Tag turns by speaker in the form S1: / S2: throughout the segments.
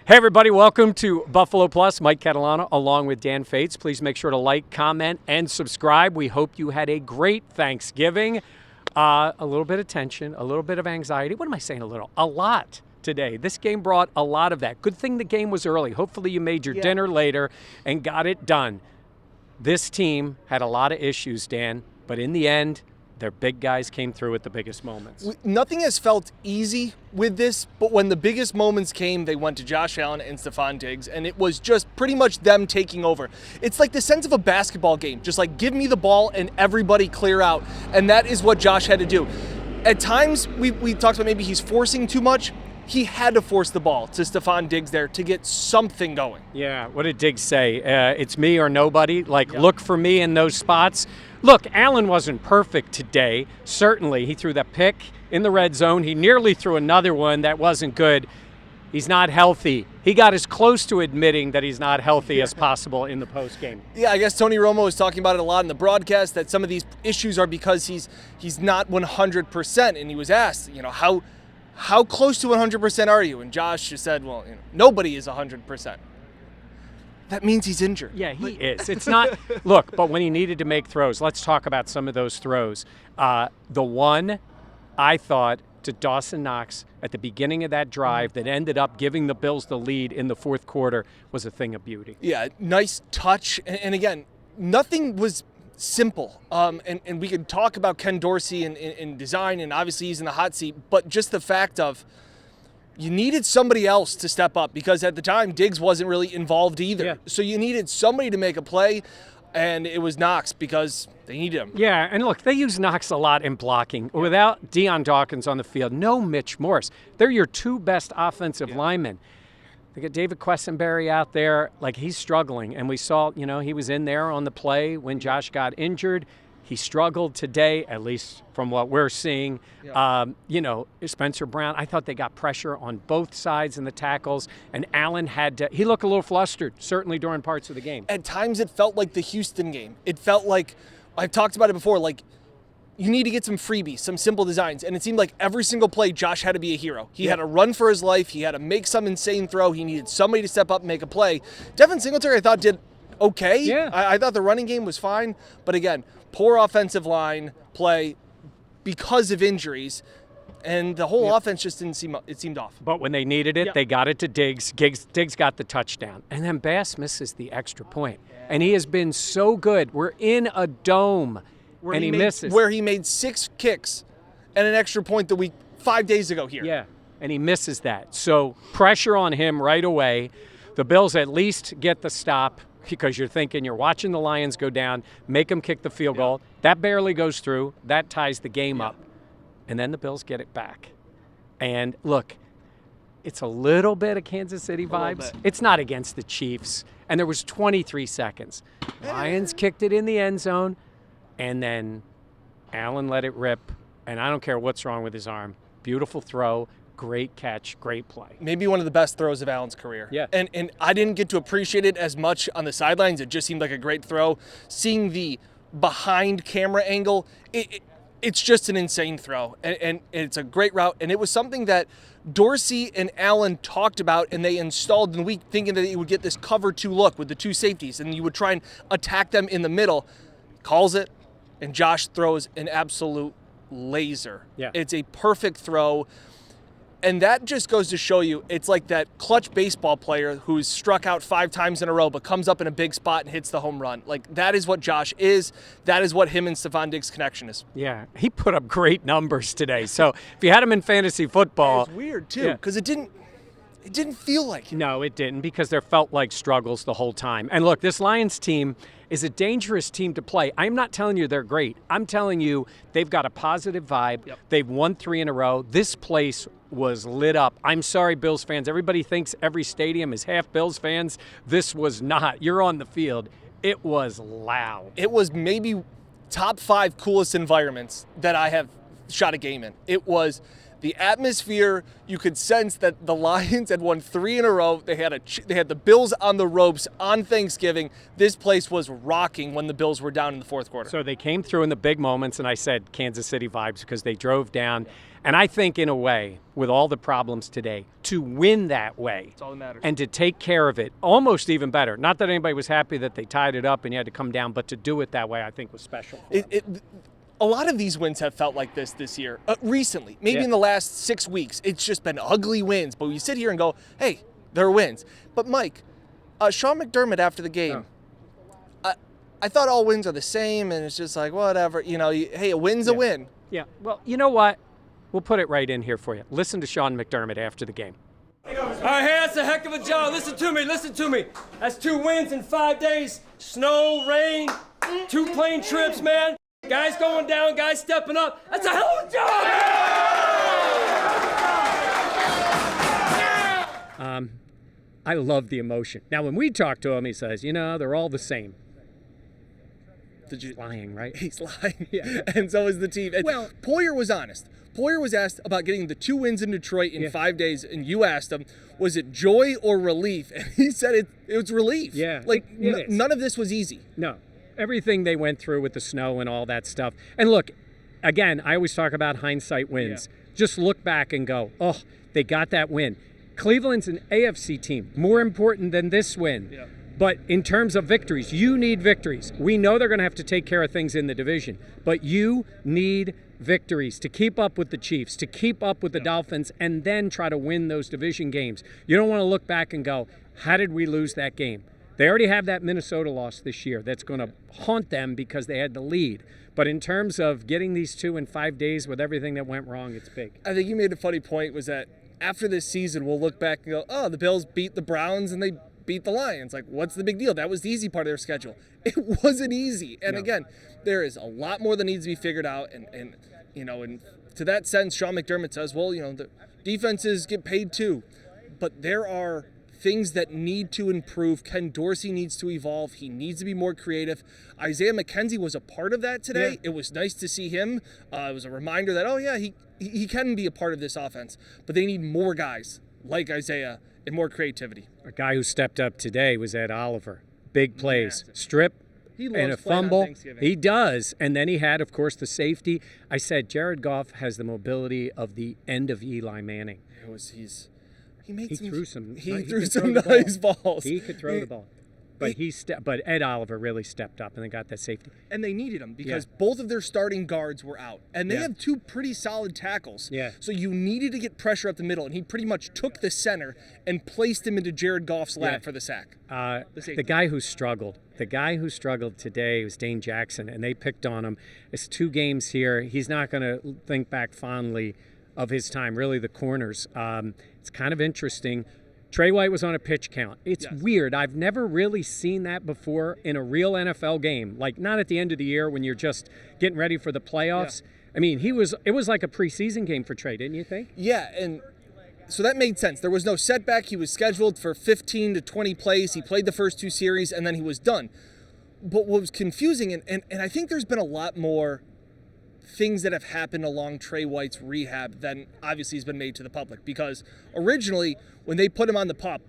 S1: Hey everybody, welcome to Buffalo Plus. Mike Catalano along with Dan Fates. Please make sure to like, comment, and subscribe. We hope you had a great Thanksgiving. A little bit of tension, a little bit of anxiety. What am I saying a little? A lot today. This game brought a lot of that. Good thing the game was early. Hopefully you made your dinner later and got it done. This team had a lot of issues, Dan, but in the end, their big guys came through at the biggest moments.
S2: Nothing has felt easy with this, but when the biggest moments came, they went to Josh Allen and Stefon Diggs, and it was just pretty much them taking over. It's like the sense of a basketball game. Just like, give me the ball and everybody clear out, and that is what Josh had to do. At times, we talked about maybe he's forcing too much. He had to force the ball to Stefon Diggs there to get something going.
S1: Yeah, what did Diggs say? It's me or nobody. Look for me in those spots. Look, Allen wasn't perfect today. Certainly, he threw that pick in the red zone. He nearly threw another one that wasn't good. He's not healthy. He got as close to admitting that he's not healthy as possible in the postgame.
S2: Yeah, I guess Tony Romo was talking about it a lot in the broadcast, that some of these issues are because he's not 100%. And he was asked, how close to 100% are you? And Josh just said, well, nobody is 100%. That means he's injured.
S1: Yeah, he is. It's not – look, but when he needed to make throws, let's talk about some of those throws. The one, I thought, to Dawson Knox at the beginning of that drive that ended up giving the Bills the lead in the fourth quarter was a thing of beauty.
S2: Yeah, nice touch. And again, nothing was simple. And we could talk about Ken Dorsey in design, and obviously he's in the hot seat, but just the fact of – you needed somebody else to step up, because at the time, Diggs wasn't really involved either.
S1: Yeah.
S2: So you needed somebody to make a play, and it was Knox because they needed him.
S1: Yeah, and look, they use Knox a lot in blocking. Without Deion Dawkins on the field, no Mitch Morse. They're your two best offensive linemen. They got David Quessenberry out there, he's struggling. And we saw, he was in there on the play when Josh got injured. He struggled today, at least from what we're seeing.
S2: Yeah.
S1: Spencer Brown, I thought they got pressure on both sides in the tackles, and Allen he looked a little flustered, certainly during parts of the game.
S2: At times it felt like the Houston game. It felt like, I've talked about it before, you need to get some freebies, some simple designs. And it seemed like every single play, Josh had to be a hero. He had to run for his life. He had to make some insane throw. He needed somebody to step up and make a play. Devin Singletary, I thought, did okay.
S1: Yeah.
S2: I thought the running game was fine. But again, poor offensive line play because of injuries. And the whole offense just seemed off.
S1: But when they needed it, they got it to Diggs. Diggs got the touchdown. And then Bass misses the extra point. And he has been so good. We're in a dome, and he misses.
S2: Where he made 6 kicks and an extra point 5 days ago here.
S1: Yeah, and he misses that. So pressure on him right away. The Bills at least get the stop, because you're thinking you're watching the Lions go down, make them kick the field goal. That barely goes through. That ties the game up. And then the Bills get it back. And look, it's a little bit of Kansas City vibes. It's not against the Chiefs. And there was 23 seconds. Lions kicked it in the end zone, and then Allen let it rip. And I don't care what's wrong with his arm. Beautiful throw. Great catch, great play.
S2: Maybe one of the best throws of Allen's career.
S1: Yeah.
S2: And I didn't get to appreciate it as much on the sidelines. It just seemed like a great throw. Seeing the behind camera angle, it's just an insane throw. And it's a great route. And it was something that Dorsey and Allen talked about, and they installed in the week, thinking that he would get this cover 2 look with the 2 safeties, and you would try and attack them in the middle. Calls it, and Josh throws an absolute laser.
S1: Yeah.
S2: It's a perfect throw. And that just goes to show you, it's like that clutch baseball player who's struck out 5 times in a row but comes up in a big spot and hits the home run. That is what Josh is. That is what him and Stefon Diggs' connection is.
S1: Yeah, he put up great numbers today. So if you had him in fantasy football.
S2: It's weird, too, because it didn't feel like it.
S1: No, it didn't, because there felt like struggles the whole time. And look, this Lions team is a dangerous team to play. I'm not telling you they're great. I'm telling you they've got a positive vibe.
S2: Yep.
S1: They've won 3 in a row. This place was lit up. I'm sorry, Bills fans. Everybody thinks every stadium is half Bills fans. This was not. You're on the field. It was loud.
S2: It was maybe top 5 coolest environments that I have shot a game in. It was the atmosphere. You could sense that the Lions had won 3 in a row. They had the Bills on the ropes on Thanksgiving. This place was rocking when the Bills were down in the fourth quarter.
S1: So they came through in the big moments, and I said Kansas City vibes because they drove down. And I think, in a way, with all the problems today, to win that way
S2: That's all that matters.
S1: and to take care of it, almost even better. Not that anybody was happy that they tied it up and you had to come down, but to do it that way, I think was special.
S2: A lot of these wins have felt like this year. Recently, maybe in the last 6 weeks, it's just been ugly wins. But we sit here and go, hey, they're wins. But Mike, Sean McDermott after the game, I thought all wins are the same, and it's just like, whatever. Hey, a win's a win.
S1: Yeah, well, you know what? We'll put it right in here for you. Listen to Sean McDermott after the game.
S3: All right, hey, that's a heck of a job. Listen to me. That's 2 wins in 5 days. Snow, rain, 2 plane trips, man. Guys going down, guys stepping up. That's a hell of a job!
S1: I love the emotion. Now, when we talk to him, he says, they're all the same. He's lying, right?
S2: He's lying. Yeah. And so is the team. And
S1: Well-
S2: Poyer was honest. Poyer was asked about getting the 2 wins in Detroit in 5 days, and you asked him, was it joy or relief? And he said it was relief.
S1: Yeah,
S2: Like,
S1: it is.
S2: none of this was easy.
S1: No. Everything they went through with the snow and all that stuff. And look, again, I always talk about hindsight wins. Just look back and go, oh, they got that win. Cleveland's an AFC team, more important than this win.
S2: Yeah.
S1: But in terms of victories, you need victories. We know they're going to have to take care of things in the division, but you need victories to keep up with the Chiefs, to keep up with the Dolphins, and then try to win those division games. You don't want to look back and go, how did we lose that game? They already have that Minnesota loss this year that's going to haunt them because they had the lead. But in terms of getting these 2 in 5 days with everything that went wrong, it's big.
S2: I think you made a funny point was that after this season, we'll look back and go, oh, the Bills beat the Browns and they beat the Lions. Like, what's the big deal? That was the easy part of their schedule. It wasn't easy. And again, there is a lot more that needs to be figured out. And to that sense, Sean McDermott says, well, the defenses get paid too. But there are things that need to improve. Ken Dorsey needs to evolve. He needs to be more creative. Isaiah McKenzie was a part of that today.
S1: Yeah.
S2: It was nice to see him. It was a reminder that, he can be a part of this offense. But they need more guys like Isaiah and more creativity.
S1: A guy who stepped up today was Ed Oliver. Big plays. Strip
S2: He
S1: and a
S2: loves playing on
S1: fumble.
S2: Thanksgiving.
S1: He does. And then he had, of course, the safety. I said Jared Goff has the mobility of the end of Eli Manning. He threw some
S2: nice balls.
S1: He could throw the ball. But Ed Oliver really stepped up and then got that safety.
S2: And they needed him because both of their starting guards were out. And they have 2 pretty solid tackles.
S1: Yeah.
S2: So you needed to get pressure up the middle. And he pretty much took the center and placed him into Jared Goff's lap for the sack.
S1: The guy who struggled today was Dane Jackson, and they picked on him. It's 2 games here. He's not going to think back fondly of his time, really the corners. It's kind of interesting. Trey White was on a pitch count. It's weird. I've never really seen that before in a real NFL game. Like, not at the end of the year when you're just getting ready for the playoffs. I mean, it was like a preseason game for Trey, didn't you think?
S2: Yeah, and so that made sense. There was no setback. He was scheduled for 15 to 20 plays. He played the first 2 series, and then he was done. But what was confusing, and I think there's been a lot more things that have happened along Trey White's rehab than obviously has been made to the public. Because originally, when they put him on the PUP,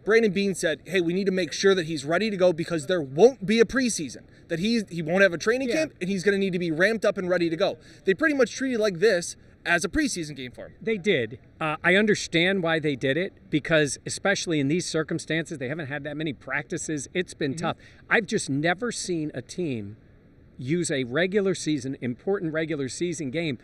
S2: Brandon Beane said, hey, we need to make sure that he's ready to go because there won't be a preseason, that he won't have a training camp, and he's going to need to be ramped up and ready to go. They pretty much treated like this as a preseason game for him.
S1: They did. I understand why they did it because, especially in these circumstances, they haven't had that many practices. It's been tough. I've just never seen a team use a important regular season game.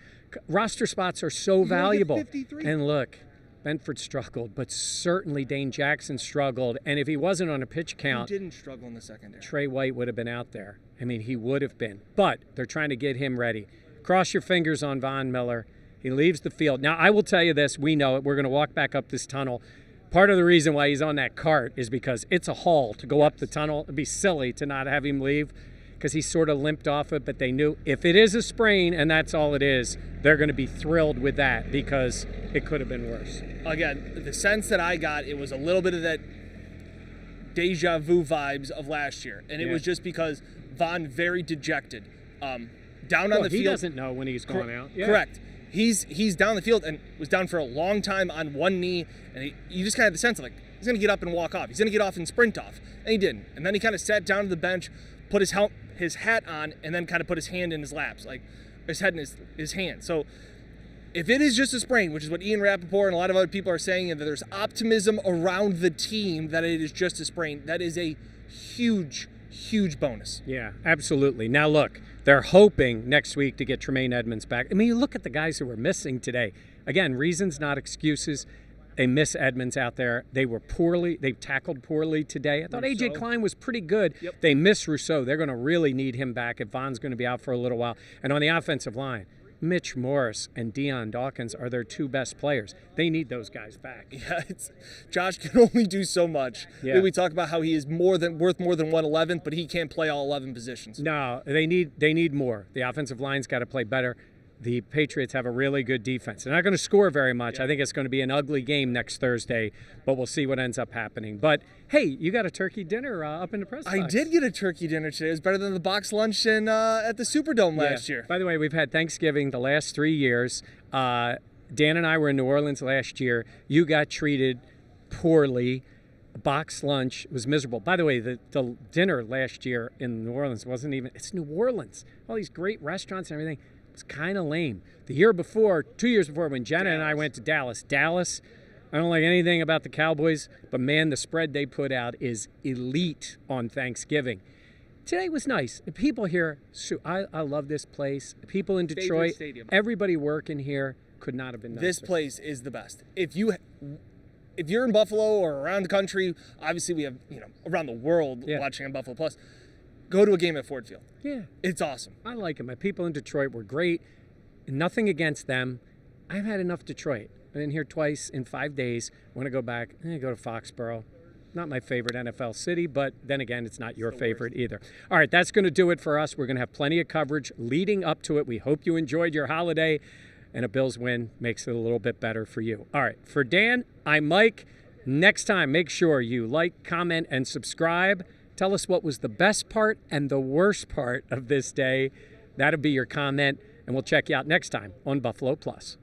S1: Roster spots are so valuable.
S2: 53.
S1: And look, Benford struggled, but certainly Dane Jackson struggled. And if he wasn't on a pitch count,
S2: He didn't struggle in the secondary.
S1: Trey White would have been out there. I mean, he would have been. But they're trying to get him ready. Cross your fingers on Von Miller. He leaves the field. Now, I will tell you this. We know it. We're going to walk back up this tunnel. Part of the reason why he's on that cart is because it's a haul to go up the tunnel. It'd be silly to not have him leave because he sort of limped off it. But they knew if it is a sprain and that's all it is, they're going to be thrilled with that because it could have been worse.
S2: Again, the sense that I got, it was a little bit of that deja vu vibes of last year. And it was just because Von very dejected. Down on the field.
S1: He doesn't know when he's going out. Yeah.
S2: Correct. He's down the field and was down for a long time on one knee. And you just kind of have the sense of like, he's going to get up and walk off. He's going to get off and sprint off. And he didn't. And then he kind of sat down to the bench, put his hat on, and then kind of put his hand in his laps, like his head in his hand. So if it is just a sprain, which is what Ian Rappaport and a lot of other people are saying, and that there's optimism around the team that it is just a sprain, that is a huge, huge bonus.
S1: Yeah, absolutely. Now, look, they're hoping next week to get Tremaine Edmonds back. I mean, you look at the guys who were missing today. Again, reasons, not excuses. They miss Edmonds out there. They tackled poorly today. I thought A.J. Klein was pretty good.
S2: Yep.
S1: They miss Rousseau. They're going to really need him back if Vaughn's going to be out for a little while. And on the offensive line, Mitch Morris and Deion Dawkins are their two best players. They need those guys back.
S2: Yeah, Josh can only do so much.
S1: Yeah.
S2: We talk about how he is worth more than 111, but he can't play all 11 positions.
S1: No, they need more. The offensive line's got to play better. The Patriots have a really good defense. They're not going to score very much. I think it's going to be an ugly game next Thursday, but we'll see what ends up happening. But, hey, you got a turkey dinner up in the press box.
S2: I did get a turkey dinner today. It was better than the box lunch at the Superdome last year.
S1: By the way, we've had Thanksgiving the last 3 years. Dan and I were in New Orleans last year. You got treated poorly. Box lunch was miserable. By the way, the dinner last year in New Orleans wasn't even – it's New Orleans. All these great restaurants and everything. It was kind of lame. The year before, 2 years before, when Jenna and I went to Dallas, I don't like anything about the Cowboys, but man, the spread they put out is elite on Thanksgiving. Today was nice. The people here, I love this place. The people in Detroit, everybody working here could not have been nicer.
S2: This place is the best. If you're in Buffalo or around the country, obviously we have around the world watching on Buffalo Plus. Go to a game at Ford Field.
S1: Yeah.
S2: It's awesome.
S1: I like it. My people in Detroit were great. Nothing against them. I've had enough Detroit. I've been here twice in 5 days. I want to go back. I'm going to go to Foxborough. Not my favorite NFL city, but then again, it's not your favorite either. All right, that's going to do it for us. We're going to have plenty of coverage leading up to it. We hope you enjoyed your holiday, and a Bills win makes it a little bit better for you. All right, for Dan, I'm Mike. Next time, make sure you like, comment, and subscribe. Tell us what was the best part and the worst part of this day. That'll be your comment, and we'll check you out next time on Buffalo Plus.